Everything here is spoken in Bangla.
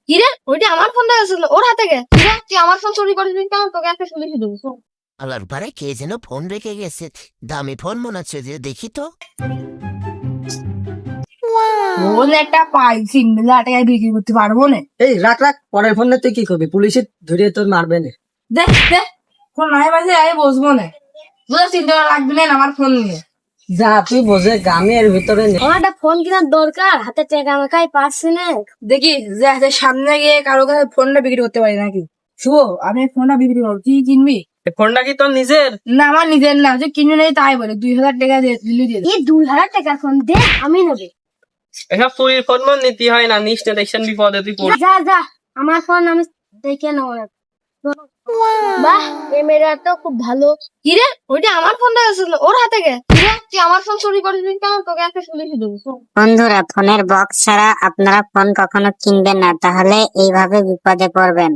কিরে ওইটা আমার ফোনটা আছে ওর হাতে গে কিরে তুই আমার ফোন চুরি করেছিস কেন তোকে একটা শুনেছি দেবো আলার পারে কে যেন ফোন রেখে গেছে, দামি ফোন মনে হচ্ছে, যে দেখি তো। ফোন একটা পাই 3,000,000 টাকায় বিক্রি করতে পারবো না। এই রাখ রাখ, পরের ফোন তুই কি করবি? পুলিশে ধরে তোর মারবে না। দেখ দেখ ফোন নাই বাজে আমি বসবো না, বুঝে চিন্তা করা লাগবে না আমার ফোন নিয়ে। যা তুই বোঝে গ্রামের ভিতরে আমার একটা ফোন কেনার দরকার, হাতে টাকা আমাকে পাচ্ছি না। দেখি যে হাতে সামনে গিয়ে কারো কাছে ফোনটা বিক্রি করতে পারি নাকি। শুভ আমি ফোনটা বিক্রি করবো, তুই কিনবি? ফোনটা কি তোর নিজের? না আমার নিজের না, যে কিনে নেই তাই বলে 2,000 টাকা দিয়ে দিলি দিয়ে দে। এই 2,000 টাকার ফোন দে, আমি নেবে। এসব চুরির ফোন মন নিতে হয় না, নিস না, দেখছেন বিপদে তুই পড়বি। যা যা, আমার ফোন আমি দেখে নেবো না। বাহ, এই মেয়েটা তো খুব ভালো। কিরে ওইটা আমার ফোনটা আছে ওর হাতে গে কিরে তুই আমার ফোন চুরি করেছিস কেন তোকে একটা শুনেছি দেবো। বন্ধুরা, ফোনের বক্স ছাড়া আপনারা ফোন কখনো কিনবেন না, তাহলে এইভাবে বিপদে পড়বেন।